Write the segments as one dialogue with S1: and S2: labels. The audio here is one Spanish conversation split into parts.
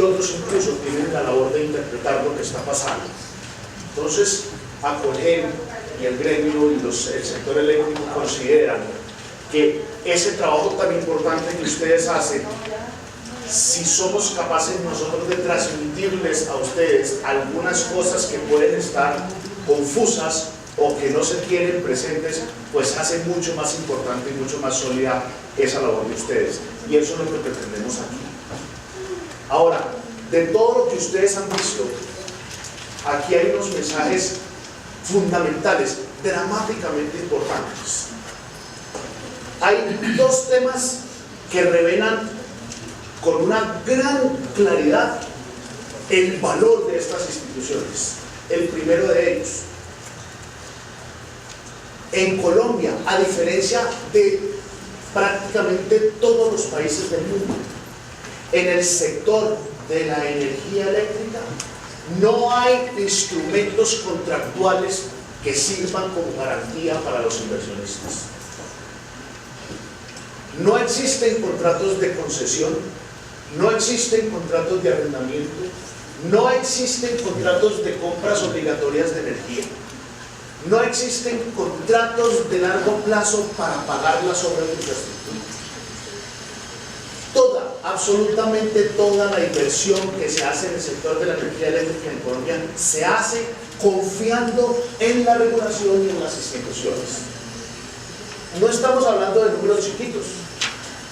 S1: y otros incluso tienen la labor de interpretar lo que está pasando. Entonces, ACOGEN y el gremio y el sector eléctrico consideran que ese trabajo tan importante que ustedes hacen, si somos capaces nosotros de transmitirles a ustedes algunas cosas que pueden estar confusas o que no se tienen presentes, pues hace mucho más importante y mucho más sólida esa labor de ustedes. Y eso es lo que pretendemos aquí. Ahora, de todo lo que ustedes han visto, aquí hay unos mensajes fundamentales, dramáticamente importantes. Hay dos temas que revelan con una gran claridad el valor de estas instituciones. El primero de ellos: en Colombia, a diferencia de prácticamente todos los países del mundo, en el sector de la energía eléctrica no hay instrumentos contractuales que sirvan como garantía para los inversionistas. No existen contratos de concesión, no existen contratos de arrendamiento, no existen contratos de compras obligatorias de energía, no existen contratos de largo plazo para pagar las obras de infraestructura. Toda, absolutamente toda la inversión que se hace en el sector de la energía eléctrica en Colombia se hace confiando en la regulación y en las instituciones. No estamos hablando de números chiquitos.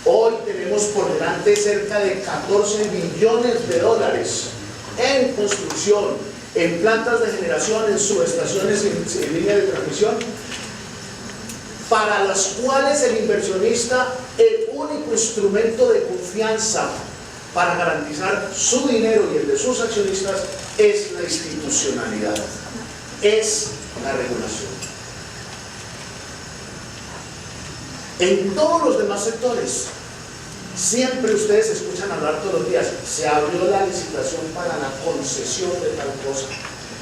S1: Hoy tenemos por delante cerca de 14 billones de dólares en construcción, en plantas de generación, en subestaciones, en línea de transmisión, para las cuales el inversionista, el único instrumento de confianza para garantizar su dinero y el de sus accionistas es la institucionalidad, es la regulación. En todos los demás sectores, siempre ustedes escuchan hablar todos los días, se abrió la licitación para la concesión de tal cosa,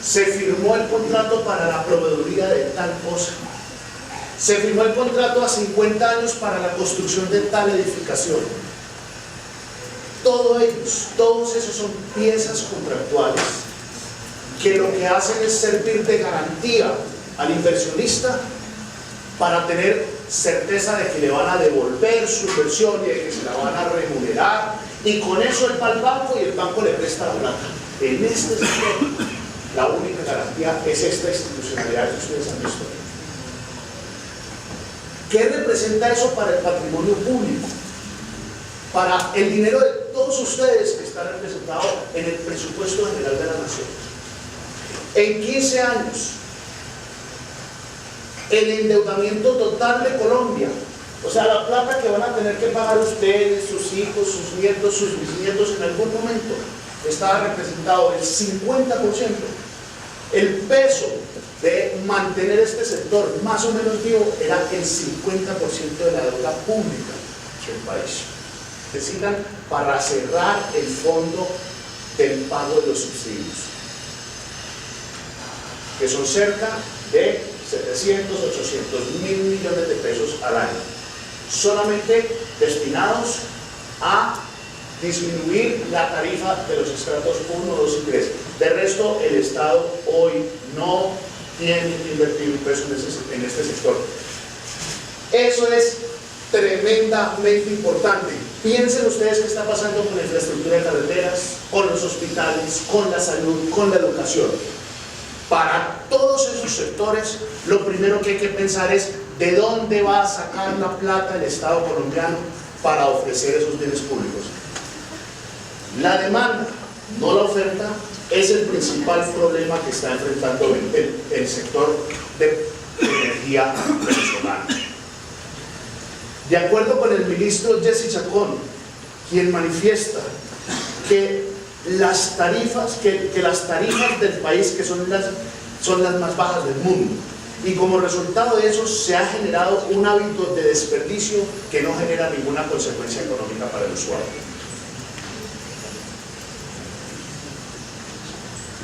S1: se firmó el contrato para la proveeduría de tal cosa, se firmó el contrato a 50 años para la construcción de tal edificación. Todos esos son piezas contractuales que lo que hacen es servir de garantía al inversionista para tener certeza de que le van a devolver su inversión y de que se la van a remunerar, y con eso él va al banco y el banco le presta la plata. En este sector, la única garantía es esta institucionalidad que ustedes han visto. ¿Qué representa eso para el patrimonio público? Para el dinero de todos ustedes que están representados en el presupuesto general de la nación. En 15 años, el endeudamiento total de Colombia, o sea, la plata que van a tener que pagar ustedes, sus hijos, sus nietos, sus bisnietos en algún momento, estaba representado el 50%. El peso de mantener este sector más o menos vivo era el 50% de la deuda pública del país. Necesitan para cerrar el fondo del pago de los subsidios, que son cerca de 700, 800 mil millones de pesos al año, solamente destinados a disminuir la tarifa de los estratos 1, 2 y 3. De resto, el Estado hoy no tiene que invertir un peso en este sector. Eso es tremendamente importante. Piensen ustedes qué está pasando con la infraestructura de carreteras, con los hospitales, con la salud, con la educación. Para todos esos sectores, lo primero que hay que pensar es de dónde va a sacar la plata el Estado colombiano para ofrecer esos bienes públicos. La demanda, no la oferta, es el principal problema que está enfrentando el sector de energía venezolano. De acuerdo con el ministro Jesse Chacón, quien manifiesta que las tarifas del país que son las más bajas del mundo, y como resultado de eso se ha generado un hábito de desperdicio que no genera ninguna consecuencia económica para el usuario.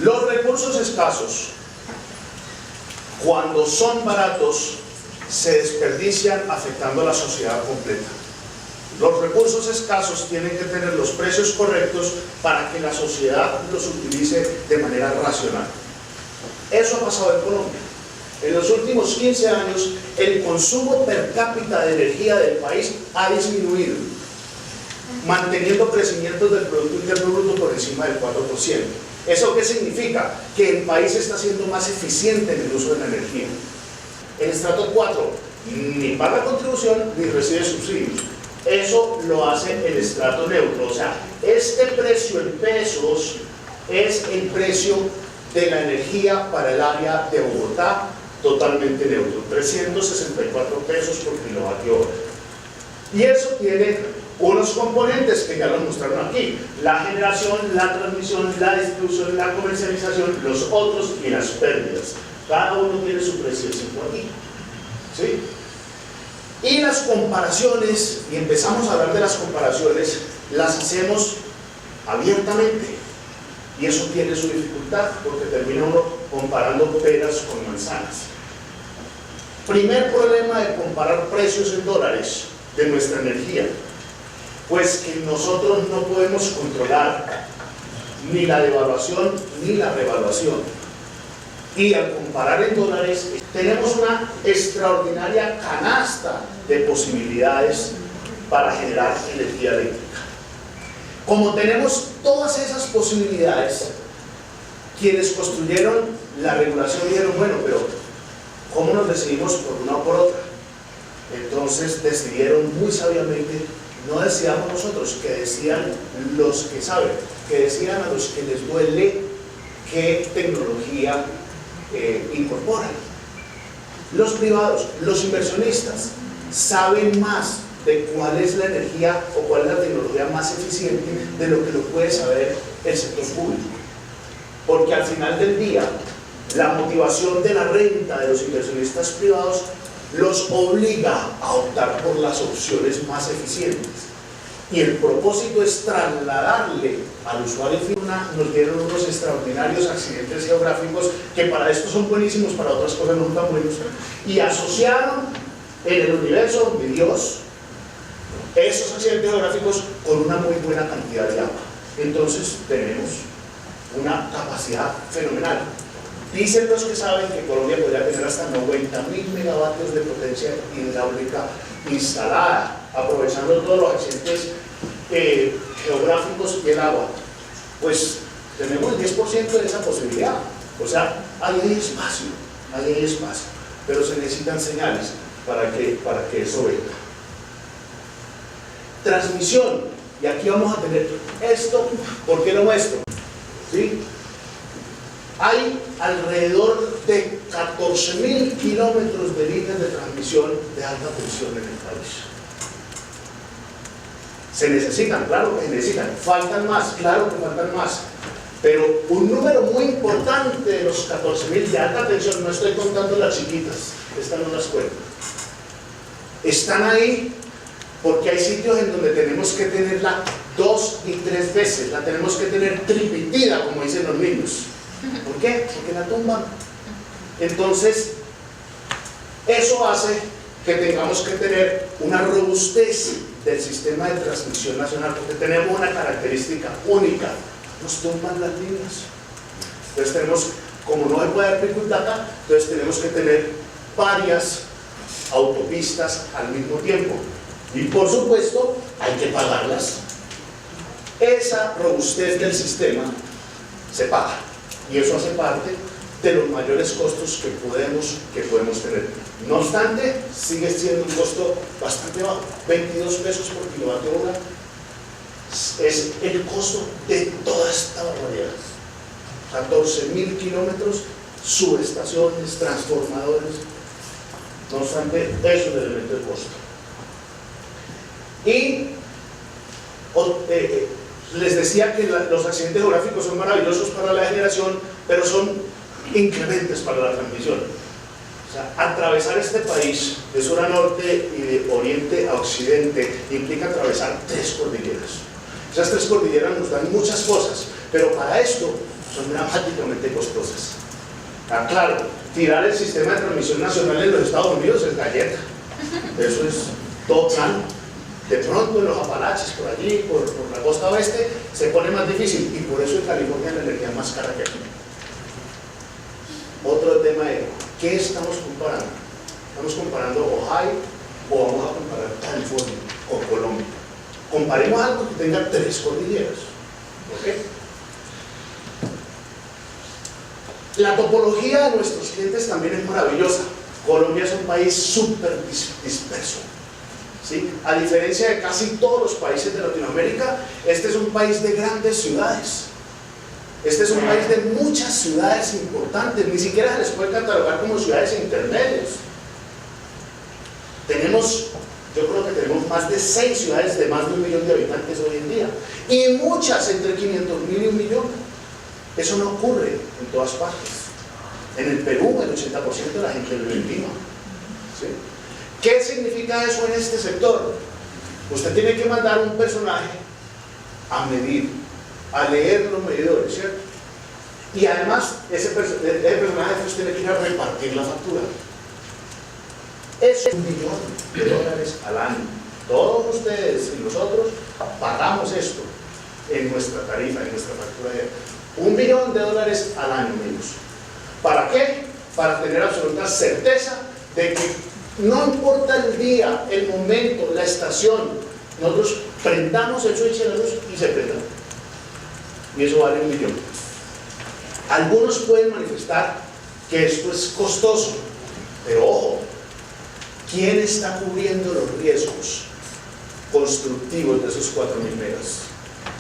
S1: Los recursos escasos, cuando son baratos, se desperdician afectando a la sociedad completa. Los recursos escasos tienen que tener los precios correctos para que la sociedad los utilice de manera racional. Eso ha pasado en Colombia. En los últimos 15 años, el consumo per cápita de energía del país ha disminuido, manteniendo crecimientos del Producto Interno Bruto por encima del 4%. ¿Eso qué significa? Que el país está siendo más eficiente en el uso de la energía. El estrato 4 ni paga contribución ni recibe subsidios. Eso lo hace el estrato neutro. O sea, este precio en pesos es el precio de la energía para el área de Bogotá, totalmente neutro, 364 pesos por kilovatio hora. Y eso tiene unos componentes que ya los mostraron aquí: la generación, la transmisión, la distribución, la comercialización, los otros y las pérdidas. Cada uno tiene su precio aquí, ¿sí? Y las comparaciones, y empezamos a hablar de las comparaciones, las hacemos abiertamente. Y eso tiene su dificultad, porque termina uno comparando peras con manzanas. Primer problema de comparar precios en dólares de nuestra energía, pues que nosotros no podemos controlar ni la devaluación ni la revaluación. Y al comparar en dólares, tenemos una extraordinaria canasta de posibilidades para generar energía eléctrica. Como tenemos todas esas posibilidades, quienes construyeron la regulación dijeron, bueno, pero ¿cómo nos decidimos por una o por otra? Entonces decidieron muy sabiamente, no decidamos nosotros, que decidan los que saben, que decidan a los que les duele qué tecnología incorporan. Los privados, los inversionistas, saben más de cuál es la energía o cuál es la tecnología más eficiente de lo que lo puede saber el sector público. Porque al final del día, la motivación de la renta de los inversionistas privados los obliga a optar por las opciones más eficientes. Y el propósito es trasladarle al usuario final. Nos dieron unos extraordinarios accidentes geográficos que para esto son buenísimos, para otras cosas no son tan buenos, y asociaron en el universo de Dios esos accidentes geográficos con una muy buena cantidad de agua. Entonces tenemos una capacidad fenomenal. Dicen los que saben que Colombia podría tener hasta 90.000 megavatios de potencia hidráulica instalada, aprovechando todos los accidentes geográficos y el agua. Pues tenemos el 10% de esa posibilidad. O sea, ahí hay espacio, pero se necesitan señales para que eso venga. Transmisión, y aquí vamos a tener esto. ¿Por qué lo muestro? ¿Sí? Hay alrededor de 14.000 kilómetros de líneas de transmisión de alta tensión en el país. Se necesitan, claro que se necesitan. Faltan más, claro que faltan más. Pero un número muy importante de los 14.000 de alta tensión, no estoy contando las chiquitas, estas no las cuento, están ahí porque hay sitios en donde tenemos que tenerla 2 y 3 veces, la tenemos que tener tripitida, como dicen los niños. ¿Por qué? Porque la tumban. Entonces, eso hace que tengamos que tener una robustez del sistema de transmisión nacional, porque tenemos una característica única: nos tumban las líneas. Entonces tenemos, como no se puede dar pico y placa, entonces tenemos que tener varias autopistas al mismo tiempo. Y por supuesto, hay que pagarlas. Esa robustez del sistema se paga. Y eso hace parte de los mayores costos que podemos tener. No obstante, sigue siendo un costo bastante bajo. 22 pesos por kilovatio hora es el costo de toda esta barbaridad. 14.000 kilómetros, subestaciones, transformadores. No obstante, eso es el elemento de costo. Y les decía que los accidentes geográficos son maravillosos para la generación, pero son inclementes para la transmisión. O sea, atravesar este país de sur a norte y de oriente a occidente implica atravesar 3 cordilleras. Esas 3 cordilleras nos dan muchas cosas, pero para esto son dramáticamente costosas. Claro, tirar el sistema de transmisión nacional en los Estados Unidos es galleta. Eso es todo plano. De pronto en los Apalaches, por allí, por la costa oeste, se pone más difícil, y por eso en California la energía es más cara que aquí. Otro tema es, ¿qué estamos comparando? ¿Estamos comparando Ohio o vamos a comparar California con Colombia? Comparemos algo que tenga 3 cordilleras. ¿Ok? La topología de nuestros clientes también es maravillosa. Colombia es un país súper disperso, ¿sí? A diferencia de casi todos los países de Latinoamérica, este es un país de grandes ciudades. Este es un país de muchas ciudades importantes, ni siquiera se les puede catalogar como ciudades intermedias. Yo creo que tenemos más de 6 ciudades de más de 1 millón de habitantes hoy en día, y muchas entre 500.000 y 1 millón. Eso no ocurre en todas partes. En el Perú, el 80% de la gente vive en Lima, ¿sí? ¿Qué significa eso en este sector? Usted tiene que mandar un personaje a medir, a leer los medidores, ¿cierto? Y además, ese personaje pues tiene que ir a repartir la factura. Es $1 millón al año. Todos ustedes y nosotros pagamos esto en nuestra tarifa, en nuestra factura de $1 millón al año, amigos. ¿Para qué? Para tener absoluta certeza de que no importa el día, el momento, la estación, nosotros prendamos el switch de la luz y se prenda. Y eso vale $1 millón. Algunos pueden manifestar que esto es costoso, pero ojo, ¿quién está cubriendo los riesgos constructivos de esos 4.000 megas?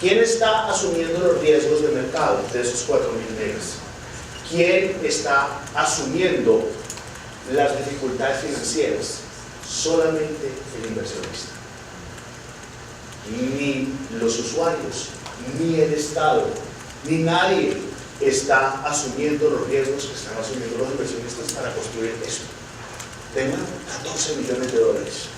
S1: ¿Quién está asumiendo los riesgos de mercado de esos 4.000 megas? ¿Quién está asumiendo las dificultades financieras? Solamente el inversionista. Ni los usuarios, ni el Estado, ni nadie está asumiendo los riesgos que están asumiendo los inversionistas para construir esto. Tengan $14 millones.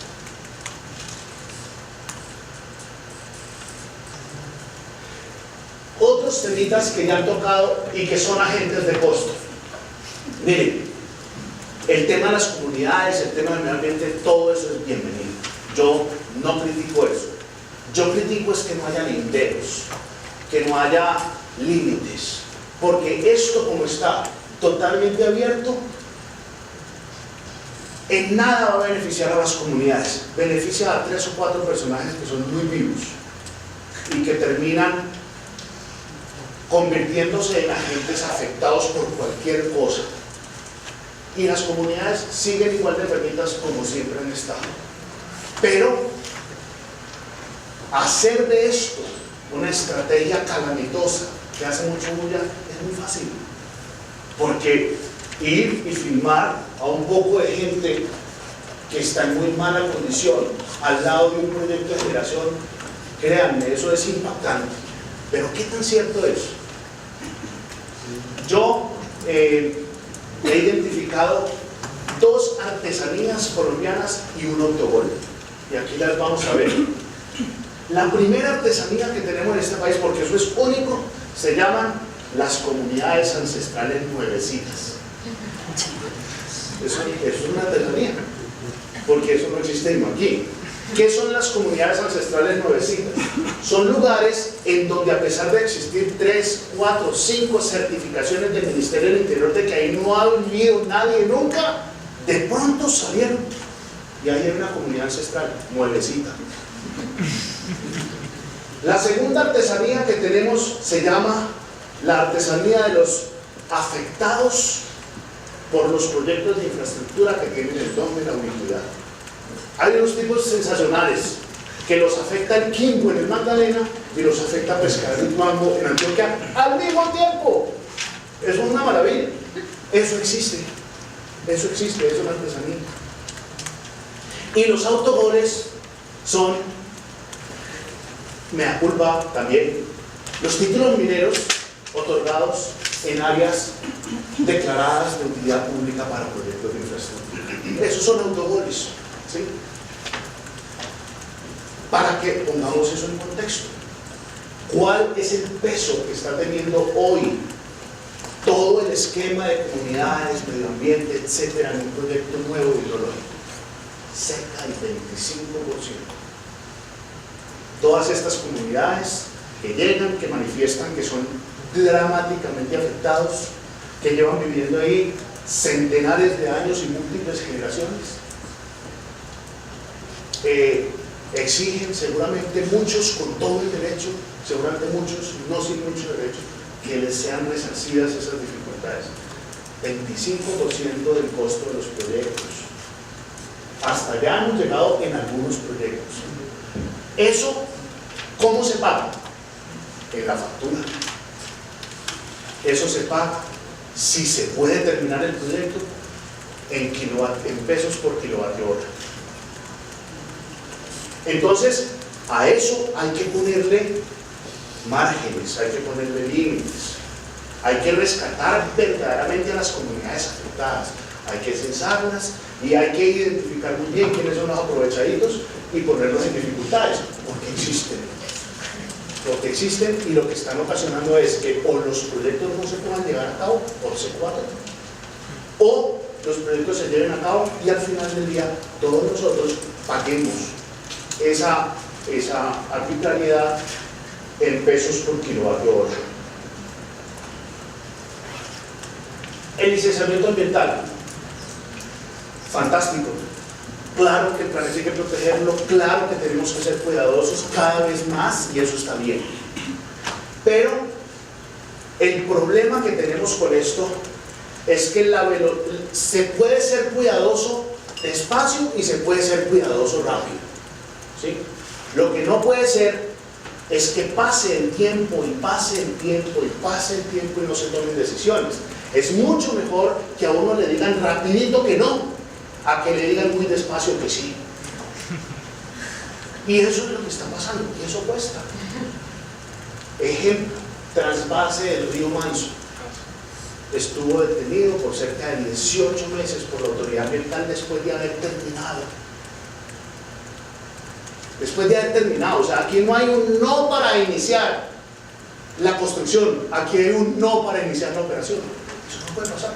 S1: Otros temitas que ya han tocado y que son agentes de costo. Miren, el tema de las comunidades, el tema del medio ambiente, todo eso es bienvenido. Yo no critico eso. Yo critico es que no haya linderos, que no haya límites, porque esto como está totalmente abierto, en nada va a beneficiar a las comunidades. Beneficia a 3 o 4 personajes que son muy vivos y que terminan convirtiéndose en agentes afectados por cualquier cosa. Y las comunidades siguen igual de enfermitas como siempre han estado. Pero hacer de esto una estrategia calamitosa que hace mucho bulla es muy fácil. Porque ir y filmar a un poco de gente que está en muy mala condición al lado de un proyecto de generación, créanme, eso es impactante. Pero ¿qué tan cierto es? Yo he identificado 2 artesanías colombianas y un autogol. Y aquí las vamos a ver. La primera artesanía que tenemos en este país, porque eso es único, se llaman las comunidades ancestrales nuevecitas. Eso es una artesanía, porque eso no existe aquí. ¿Qué son las comunidades ancestrales nuevecitas? Son lugares en donde, a pesar de existir 3, 4, 5 certificaciones del Ministerio del Interior de que ahí no ha vivido nadie nunca, de pronto salieron y ahí hay una comunidad ancestral nuevecita. La segunda artesanía que tenemos se llama la artesanía de los afectados por los proyectos de infraestructura que tienen el don de la ubicuidad. Hay unos tipos sensacionales que los afecta el Quimbo en el Magdalena y los afecta Pescadero y Tuango en Antioquia al mismo tiempo. Eso es una maravilla. Eso existe, es una artesanía. Y los autogoles son, mea culpa también, los títulos mineros otorgados en áreas declaradas de utilidad pública para proyectos de infraestructura. Esos son autogoles, ¿sí? Para que pongamos eso en contexto. ¿Cuál es el peso que está teniendo hoy todo el esquema de comunidades, medio ambiente, etcétera, en un proyecto nuevo hidrológico? Cerca del 25%. todas estas comunidades que llegan, que manifiestan que son dramáticamente afectados, que llevan viviendo ahí centenares de años y múltiples generaciones. Exigen seguramente muchos con todo el derecho, seguramente muchos no sin mucho derecho, que les sean resarcidas esas dificultades. 25% del costo de los proyectos. Hasta allá hemos llegado en algunos proyectos. Eso, ¿cómo se paga? En la factura. Eso se paga, si se puede terminar el proyecto, en pesos por kilovatio hora. Entonces, a eso hay que ponerle márgenes, hay que ponerle límites, hay que rescatar verdaderamente a las comunidades afectadas, hay que censarlas y hay que identificar muy bien quiénes son los aprovechaditos y ponerlos en dificultades, porque existen y lo que están ocasionando es que o los proyectos no se puedan llevar a cabo por C4 o los proyectos se lleven a cabo y al final del día todos nosotros paguemos esa arbitrariedad en pesos por kilovatio hora. El licenciamiento ambiental, fantástico. Claro que el planeta hay que protegerlo, claro que tenemos que ser cuidadosos cada vez más y eso está bien. Pero el problema que tenemos con esto es que se puede ser cuidadoso despacio y se puede ser cuidadoso rápido, ¿sí? Lo que no puede ser es que pase el tiempo y pase el tiempo y pase el tiempo y no se tomen decisiones. Es mucho mejor que a uno le digan rapidito que no, a que le digan muy despacio que sí. Y eso es lo que está pasando, y eso cuesta. Ejemplo, trasvase del río Manso. Estuvo detenido por cerca de 18 meses por la autoridad ambiental después de haber terminado. O sea, aquí no hay un no para iniciar la construcción, aquí hay un no para iniciar la operación. Eso no puede pasar.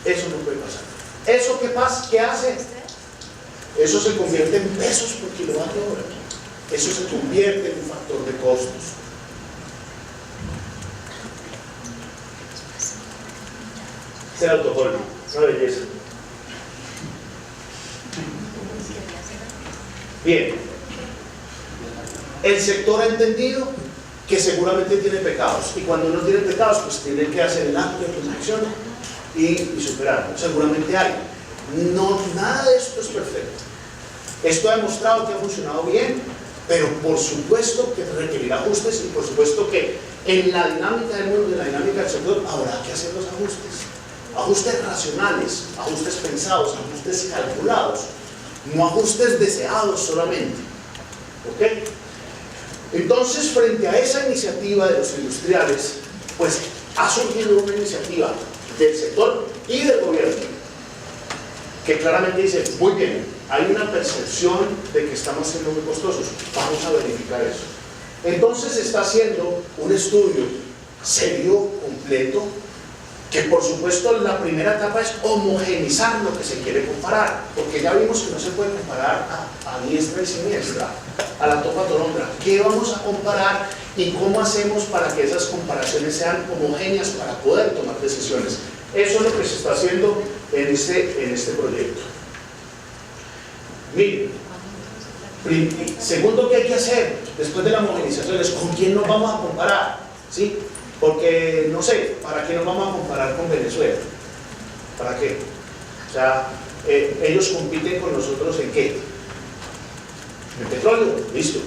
S1: Eso no puede pasar. ¿Eso qué hace? Eso se convierte en pesos por kilovatio hora. Eso se convierte en un factor de costos. Ser autogol, una belleza. Bien, el sector ha entendido que seguramente tiene pecados, y cuando no tiene pecados, pues tiene que hacer el acto de contrición y superarlo. Seguramente hay. No, nada de esto es perfecto. Esto ha demostrado que ha funcionado bien, pero por supuesto que requerirá ajustes y por supuesto que en la dinámica del mundo, en la dinámica del sector, habrá que hacer los ajustes. Ajustes racionales, ajustes pensados, ajustes calculados, no ajustes deseados solamente. ¿Ok? Entonces, frente a esa iniciativa de los industriales, pues ha surgido una iniciativa del sector y del gobierno que claramente dice, muy bien, hay una percepción de que estamos siendo muy costosos, vamos a verificar eso. Entonces se está haciendo un estudio serio, completo, que por supuesto la primera etapa es homogeneizar lo que se quiere comparar, porque ya vimos que no se puede comparar a diestra y siniestra, a la topa tolondra. ¿Qué vamos a comparar y cómo hacemos para que esas comparaciones sean homogéneas para poder tomar decisiones? Eso es lo que se está haciendo en este proyecto. Miren, segundo que hay que hacer después de la homogenización es con quién nos vamos a comparar, ¿sí? Porque, no sé, ¿para qué nos vamos a comparar con Venezuela? ¿Para qué? O sea, ellos compiten con nosotros ¿en qué? En petróleo, listo,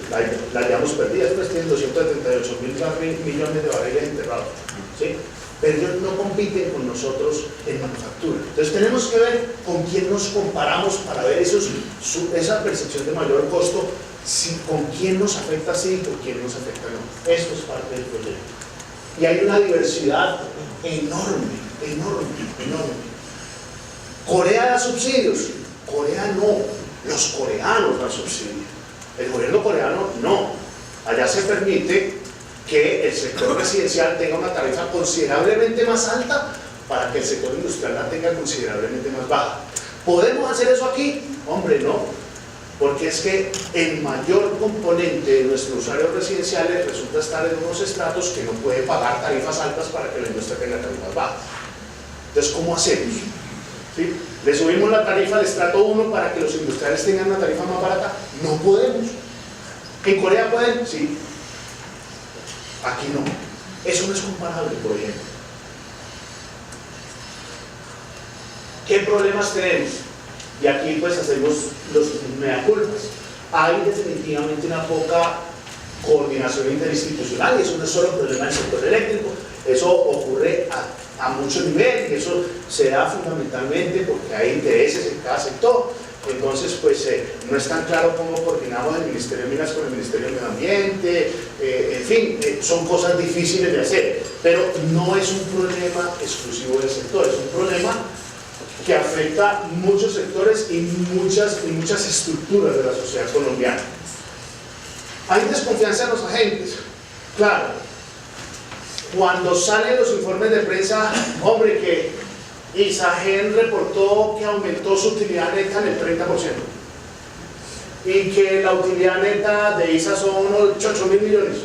S1: la hayamos perdido, después tienen 278.000 millones de barriles enterrados, ¿sí? Pero ellos no compiten con nosotros en manufactura. Entonces tenemos que ver con quién nos comparamos para ver esa percepción de mayor costo, con quién nos afecta sí y con quién nos afecta no. Esto es parte del proyecto. Y hay una diversidad enorme, enorme, enorme. ¿Corea da subsidios? Corea no, los coreanos dan subsidios. El gobierno coreano no. Allá se permite que el sector residencial tenga una tarifa considerablemente más alta para que el sector industrial la tenga considerablemente más baja. ¿Podemos hacer eso aquí? Hombre, no. porque es que el mayor componente de nuestros usuarios residenciales resulta estar en unos estratos que no puede pagar tarifas altas para que la industria tenga tarifas bajas. Entonces, ¿cómo hacemos? ¿Sí? ¿Le subimos la tarifa al estrato 1 para que los industriales tengan una tarifa más barata? No podemos. ¿En Corea pueden? Sí. Aquí no. Eso no es comparable, por ejemplo. ¿Qué problemas tenemos? Y aquí pues hacemos los mea culpas. Hay definitivamente una poca coordinación interinstitucional, y eso no es solo un problema del sector eléctrico, eso ocurre a muchos niveles, y eso se da fundamentalmente porque hay intereses en cada sector. Entonces pues no es tan claro cómo coordinamos el Ministerio de Minas con el Ministerio de Medio Ambiente, en fin, son cosas difíciles de hacer, pero no es un problema exclusivo del sector, es un problema que afecta muchos sectores y muchas estructuras de la sociedad colombiana. Hay desconfianza en los agentes, claro. Cuando salen los informes de prensa, hombre, que Isagen reportó que aumentó su utilidad neta en el 30%, y que la utilidad neta de ISA son unos 8.000 millones.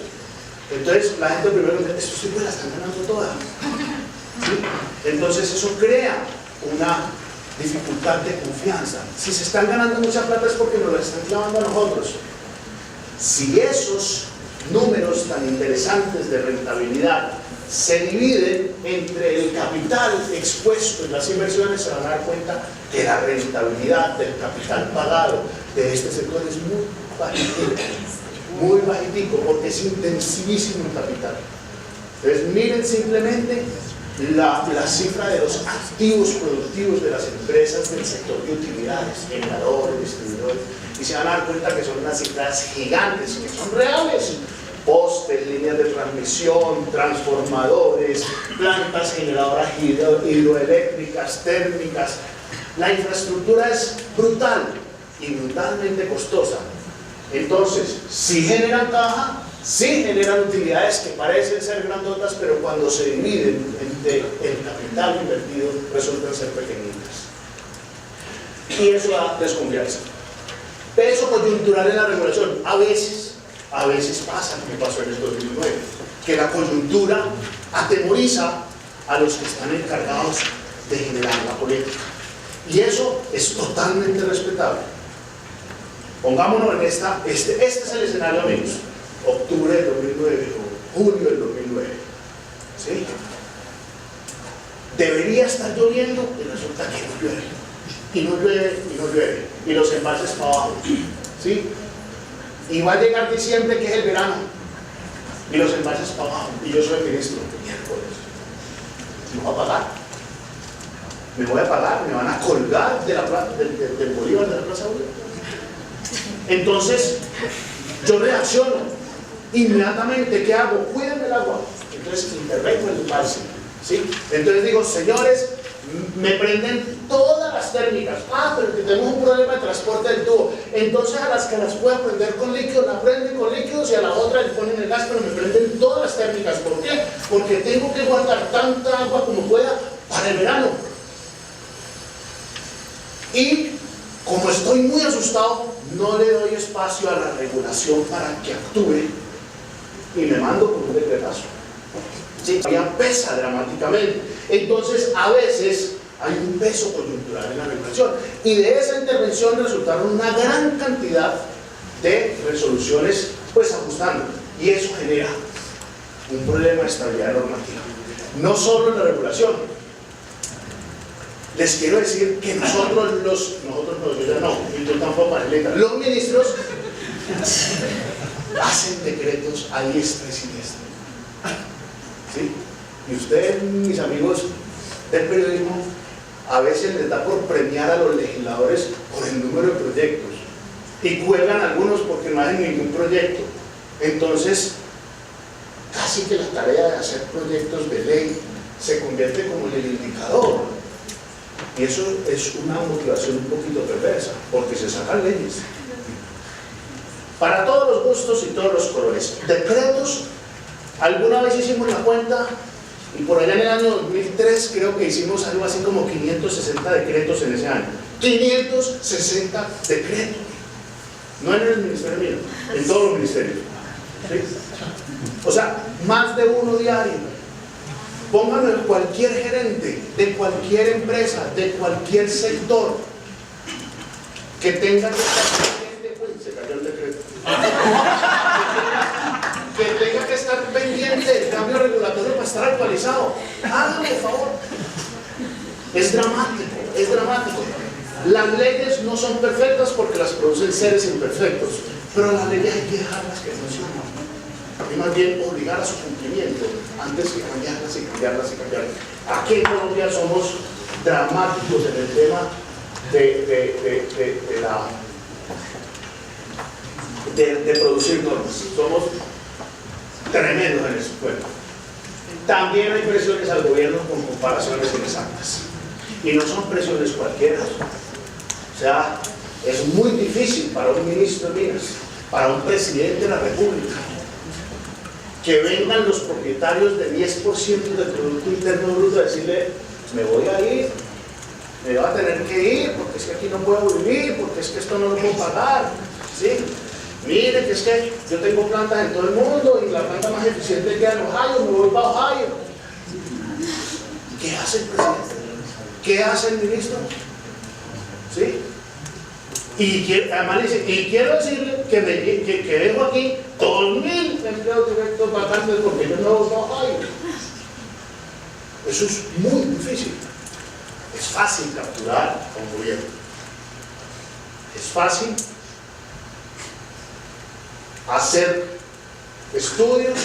S1: Entonces la gente primero dice, estos tipos la están ganando todas. ¿Sí? Entonces eso crea una dificultad de confianza. Si se están ganando mucha plata es porque nos la están clavando a nosotros. Si esos números tan interesantes de rentabilidad se dividen entre el capital expuesto en las inversiones, se van a dar cuenta que la rentabilidad del capital pagado de este sector es muy bajitico, porque es intensivísimo el capital. Entonces miren simplemente la cifra de los activos productivos de las empresas del sector de utilidades, generadores, distribuidores, y se van a dar cuenta que son unas cifras gigantes, que son reales. Postes, líneas de transmisión, transformadores, plantas generadoras hidroeléctricas, térmicas. La infraestructura es brutal y brutalmente costosa. Entonces, si generan caja, sí generan utilidades que parecen ser grandotas, pero cuando se dividen entre el capital invertido resultan ser pequeñitas. Y eso da desconfianza. Peso coyuntural en la regulación. A veces pasa, como pasó en el 2009, que la coyuntura atemoriza a los que están encargados de generar la política. Y eso es totalmente respetable. Pongámonos en este es el escenario, amigos. Octubre del 2009 o julio del 2009. ¿Sí? Debería estar lloviendo y resulta que no llueve. Y no llueve, y no llueve. Y los embalses para abajo. ¿Sí? Y va a llegar diciembre, que es el verano. Y los embalses para abajo. Y yo soy el ministro. Miércoles. ¿Me voy a pagar? ¿Me voy a pagar? ¿Me van a colgar de del Bolívar, de la Plaza Bolívar? Entonces, yo reacciono. Inmediatamente, ¿qué hago? Cuídenme el agua. Entonces intervengo en el embalse. ¿Sí? Entonces digo, señores, me prenden todas las térmicas. Pero que tenemos un problema de transporte del tubo. Entonces a las que las pueda prender con líquidos, la prenden con líquidos, y a la otra le ponen el gas, pero me prenden todas las térmicas. ¿Por qué? Porque tengo que guardar tanta agua como pueda para el verano. Y como estoy muy asustado, no le doy espacio a la regulación para que actúe, y me mando con un decretazo. ¿Sí? Ya pesa dramáticamente. Entonces a veces hay un peso coyuntural en la regulación, y de esa intervención resultaron una gran cantidad de resoluciones pues ajustando, y eso genera un problema de estabilidad normativa, no solo en la regulación. Les quiero decir que nosotros no, yo ya no, y tú tampoco, Marleta, los ministros hacen decretos a diestra y siniestra. ¿Sí? Y ustedes, mis amigos del periodismo, a veces les da por premiar a los legisladores por el número de proyectos, y cuelgan algunos porque no hacen ningún proyecto. Entonces, casi que la tarea de hacer proyectos de ley se convierte como en el indicador, y eso es una motivación un poquito perversa, porque se sacan leyes para todos los gustos y todos los colores. Decretos, alguna vez hicimos la cuenta, y por allá en el año 2003 creo que hicimos algo así como 560 decretos en ese año. 560 decretos. no en el ministerio mío, en todos los ministerios. ¿Sí? O sea, más de uno diario. Pónganlo en cualquier gerente, de cualquier empresa, de cualquier sector, que tenga que estar pendiente. Uy, se cayó el decreto. Que tenga que estar pendiente del cambio regulatorio para estar actualizado. Háganlo, por favor. Es dramático, es dramático. Las leyes no son perfectas porque las producen seres imperfectos, pero las leyes hay que dejarlas que funcionen. Y más bien obligar a su cumplimiento antes que cambiarlas y cambiarlas y cambiarlas. Aquí en Colombia somos dramáticos en el tema de producir normas. Somos tremendos en ese cuento. También hay presiones al gobierno con comparaciones inexactas. Y no son presiones cualquiera. O sea, es muy difícil para un ministro de Minas, para un presidente de la República, que vengan los propietarios de 10% del Producto Interno Bruto a decirle: me voy a ir, me va a tener que ir, porque es que aquí no puedo vivir, porque es que esto no lo puedo pagar. ¿Sí? Mire, que es que yo tengo plantas en todo el mundo y la planta más eficiente queda en Ohio, me voy para Ohio. ¿Qué hace el presidente? ¿Qué hace el ministro? ¿Sí? Y además dice, y quiero decirle que dejo aquí 2.000 empleados directos vacantes porque yo no los voy a Ohio. Eso es muy difícil. Es fácil capturar a un gobierno. Es fácil hacer estudios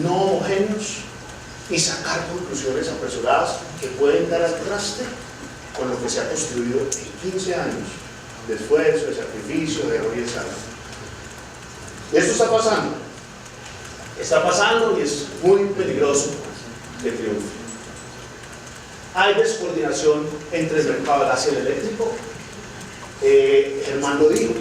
S1: no homogéneos y sacar conclusiones apresuradas que pueden dar al traste con lo que se ha construido en 15 años de esfuerzo, de sacrificio, de error y ensayo. Y esto está pasando y es muy peligroso que triunfe. Hay descoordinación entre el mercado del gas y el eléctrico. Germán lo dijo.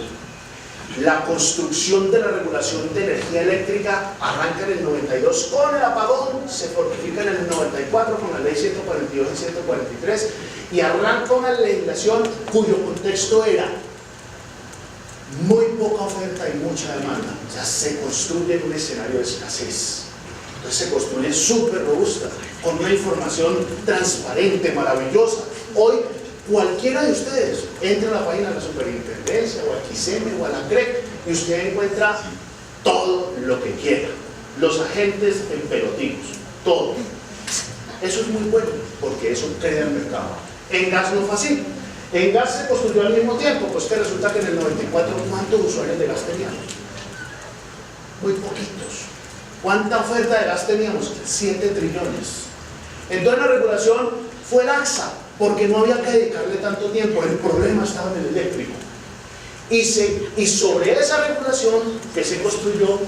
S1: La construcción de la regulación de energía eléctrica arranca en el 92 con el apagón, se fortifica en el 94 con la ley 142 y 143 y arranca una legislación cuyo contexto era muy poca oferta y mucha demanda. O sea, se construye en un escenario de escasez. Entonces se construye súper robusta, con una información transparente, maravillosa. Hoy cualquiera de ustedes entra a la página de la Superintendencia o al XISEME o a la CREC y usted encuentra todo lo que quiera. Los agentes en pelotinos, todo. Eso es muy bueno porque eso crea el mercado. En gas no fue así. En gas se construyó al mismo tiempo, pues que resulta que en el 94 ¿cuántos usuarios de gas teníamos? Muy poquitos. ¿Cuánta oferta de gas teníamos? 7 trillones. Entonces la regulación fue laxa, porque no había que dedicarle tanto tiempo, el problema estaba en el eléctrico. Y sobre esa regulación que se construyó,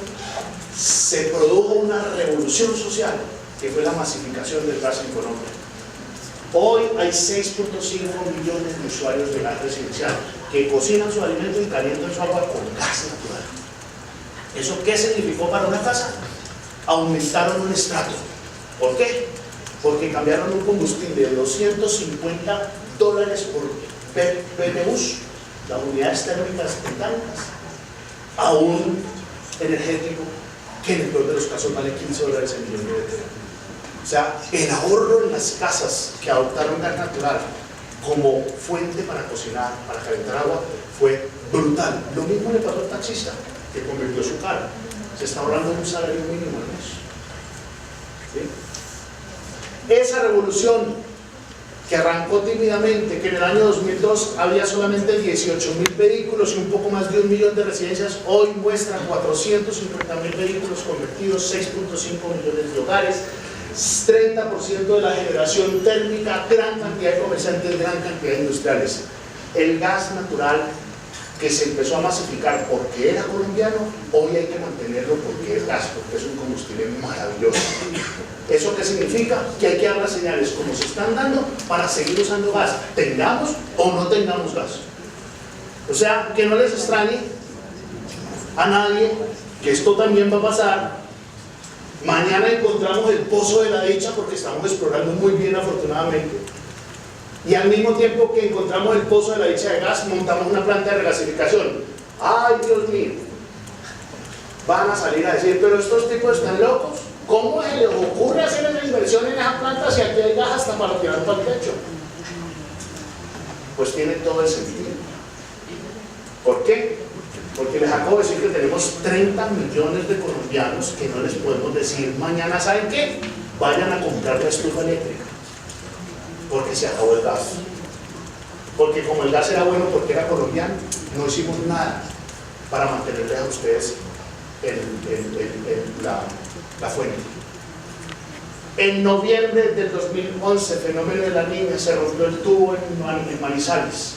S1: se produjo una revolución social, que fue la masificación del gas en Colombia. Hoy hay 6.5 millones de usuarios de gas residencial que cocinan su alimento y calientan su agua con gas natural. ¿Eso qué significó para una casa? Aumentaron un estrato. ¿Por qué? Porque cambiaron un combustible de $250 por PTUs, las unidades térmicas mecánicas, a un energético que en el peor de los casos vale $15 el millón de BTU. O sea, el ahorro en las casas que adoptaron gas natural como fuente para cocinar, para calentar agua, fue brutal. Lo mismo le pasó al taxista, que convirtió su carro. Se está hablando de un salario mínimo al mes. ¿Sí? Esa revolución que arrancó tímidamente, que en el año 2002 había solamente 18.000 vehículos y un poco más de 1 millón de residencias, hoy muestran 450.000 vehículos convertidos, 6.5 millones de hogares, 30% de la generación térmica, gran cantidad de comerciantes, gran cantidad de industriales. El gas natural que se empezó a masificar porque era colombiano, hoy hay que mantenerlo porque es gas, porque es un combustible maravilloso. ¿Eso qué significa? Que hay que dar las señales como se están dando para seguir usando gas, tengamos o no tengamos gas. O sea, que no les extrañe a nadie que esto también va a pasar. Mañana encontramos el pozo de la dicha porque estamos explorando muy bien, afortunadamente. Y al mismo tiempo que encontramos el pozo de la dicha de gas, montamos una planta de regasificación. Ay, Dios mío, van a salir a decir, pero estos tipos están locos. ¿Cómo se les ocurre hacer una inversión en esa planta si aquí hay gas hasta para tirar para el techo? Pues tiene todo el sentido. ¿Por qué? Porque les acabo de decir que tenemos 30 millones de colombianos que no les podemos decir mañana, ¿saben qué? Vayan a comprar la estufa eléctrica, porque se acabó el gas. Porque como el gas era bueno porque era colombiano, no hicimos nada para mantenerles a ustedes la fuente. En noviembre del 2011, fenómeno de la Niña, se rompió el tubo en Manizales.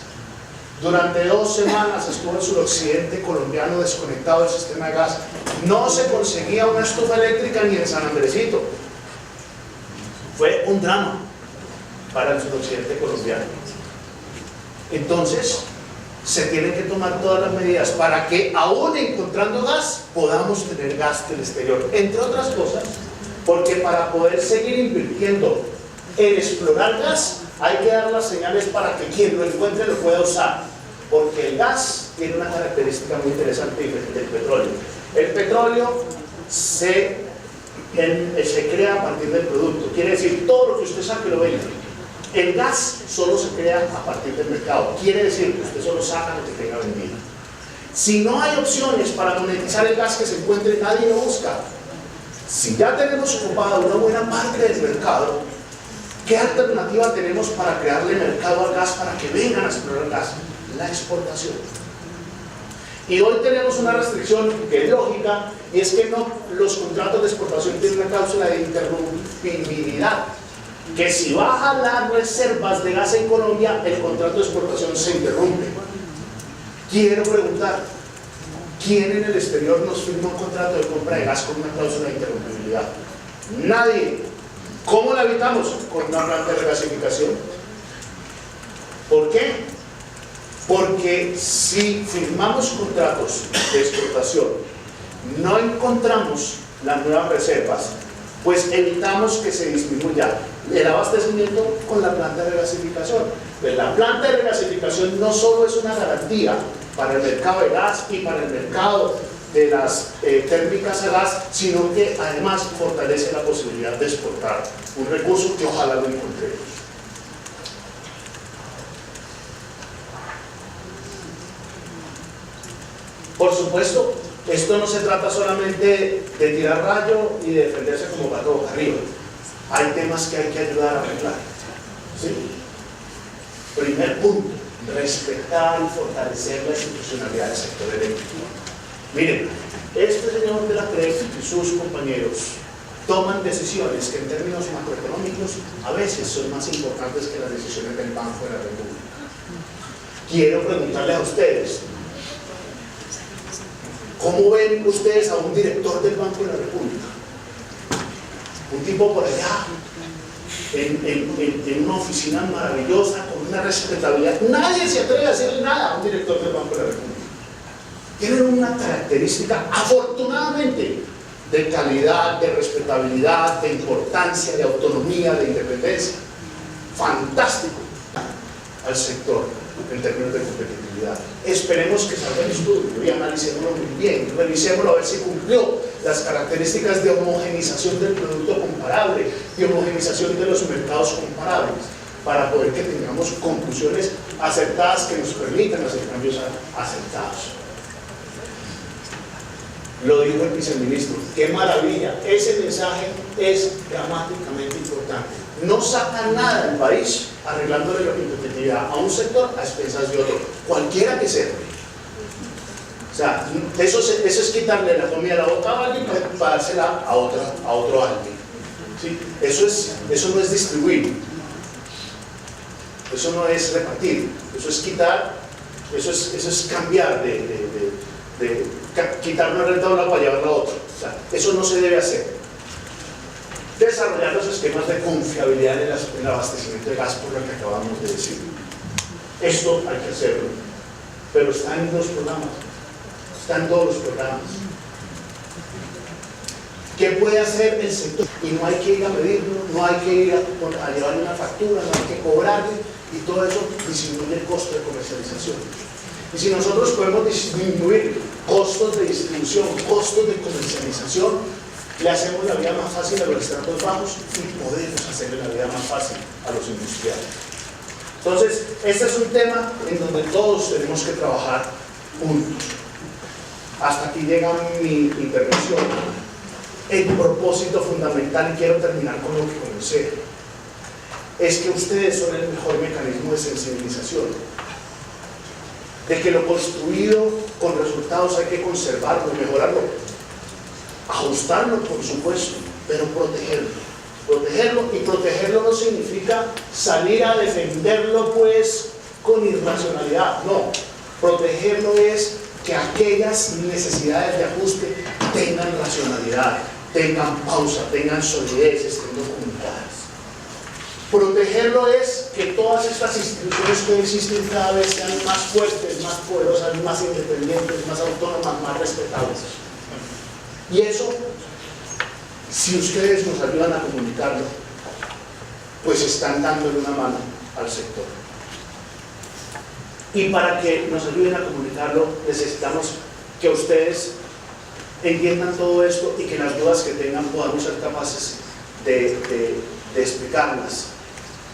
S1: Durante 2 semanas estuvo el suroccidente colombiano desconectado del sistema de gas. No se conseguía una estufa eléctrica ni en San Andresito. Fue un drama para el suroccidente colombiano. Entonces, se tienen que tomar todas las medidas para que, aún encontrando gas, podamos tener gas del exterior. Entre otras cosas, porque para poder seguir invirtiendo en explorar gas, hay que dar las señales para que quien lo encuentre lo pueda usar. Porque el gas tiene una característica muy interesante diferente del petróleo. El petróleo se crea a partir del producto. Quiere decir, todo lo que usted saque lo vende. El gas solo se crea a partir del mercado. Quiere decir que usted solo saca lo que tenga vendido. Si no hay opciones para monetizar el gas que se encuentre, nadie lo busca. Si ya tenemos ocupada una buena parte del mercado, ¿qué alternativa tenemos para crearle mercado al gas para que vengan a explorar el gas? La exportación. Y hoy tenemos una restricción que es lógica, y es que no, los contratos de exportación tienen una cláusula de interrumpibilidad, que si bajan las reservas de gas en Colombia, el contrato de exportación se interrumpe. Quiero preguntar, ¿quién en el exterior nos firmó un contrato de compra de gas con una cláusula de interrumpibilidad? Nadie. ¿Cómo la evitamos? Con una planta de regasificación. ¿Por qué? Porque si firmamos contratos de exportación, no encontramos las nuevas reservas, pues evitamos que se disminuya el abastecimiento con la planta de regasificación. Pues la planta de regasificación no solo es una garantía para el mercado de gas y para el mercado de las térmicas a gas, sino que además fortalece la posibilidad de exportar un recurso que ojalá lo encontremos. Por supuesto, esto no se trata solamente de tirar rayo y de defenderse como gato boca arriba. Hay temas que hay que ayudar a arreglar. ¿Sí? Primer punto, respetar y fortalecer la institucionalidad del sector eléctrico. Miren, este señor de la CREF y sus compañeros toman decisiones que en términos macroeconómicos a veces son más importantes que las decisiones del Banco de la República. Quiero preguntarle a ustedes, ¿cómo ven ustedes a un director del Banco de la República? Un tipo por allá, en una oficina maravillosa, con una respetabilidad. Nadie se atreve a hacerle nada a un director del Banco de la República. Tienen una característica, afortunadamente, de calidad, de respetabilidad, de importancia, de autonomía, de independencia. Fantástico al sector en términos de competitividad. Esperemos que salga el estudio y analicémoslo muy bien, revisémoslo a ver si cumplió las características de homogenización del producto comparable, de homogenización de los mercados comparables, para poder que tengamos conclusiones acertadas que nos permitan hacer cambios acertados. Lo dijo el viceministro, qué maravilla, ese mensaje es dramáticamente importante. No saca nada del país arreglándole la competitividad a un sector a expensas de otro, cualquiera que sea. O sea, eso es quitarle la comida a la boca a alguien para dársela a otro alguien. ¿Sí? Eso no es distribuir, eso no es repartir, eso es quitar, eso es cambiar quitar una renta de una para llevarla a otra. O sea, eso no se debe hacer. Desarrollar los esquemas de confiabilidad en el abastecimiento de gas, por lo que acabamos de decir. Esto hay que hacerlo, pero está en los programas, está en todos los programas. ¿Qué puede hacer el sector? Y no hay que ir a medirlo, no hay que ir a llevarle una factura, no hay que cobrarle, y todo eso disminuye el costo de comercialización. Y si nosotros podemos disminuir costos de distribución, costos de comercialización, le hacemos la vida más fácil a los estratos bajos y podemos hacerle la vida más fácil a los industriales. Entonces, este es un tema en donde todos tenemos que trabajar juntos. Hasta aquí llega mi intervención. El propósito fundamental, y quiero terminar con lo que comencé, es que ustedes son el mejor mecanismo de sensibilización, de que lo construido con resultados hay que conservarlo, mejorarlo, ajustarlo por supuesto, pero protegerlo. Y protegerlo no significa salir a defenderlo pues con irracionalidad, no. Protegerlo es que aquellas necesidades de ajuste tengan racionalidad, tengan pausa, tengan solidez, estén documentadas. Protegerlo es que todas estas instituciones que existen cada vez sean más fuertes, más poderosas, más independientes, más autónomas, más respetables. Y eso, si ustedes nos ayudan a comunicarlo, pues están dándole una mano al sector. Y para que nos ayuden a comunicarlo, necesitamos que ustedes entiendan todo esto y que las dudas que tengan podamos ser capaces de explicarlas.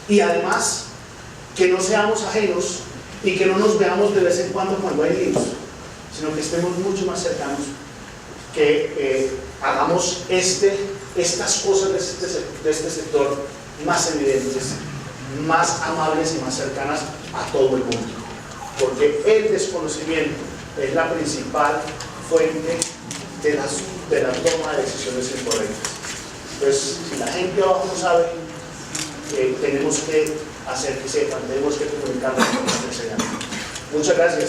S1: Y además, que no seamos ajenos y que no nos veamos de vez en cuando hay líos, sino que estemos mucho más cercanos, que hagamos estas cosas de este sector más evidentes, más amables y más cercanas a todo el mundo. Porque el desconocimiento es la principal fuente de la toma de decisiones incorrectas. Entonces, si la gente abajo no sabe, tenemos que hacer que sepan, tenemos que comunicarnos con nuestra enseñanza. Muchas gracias.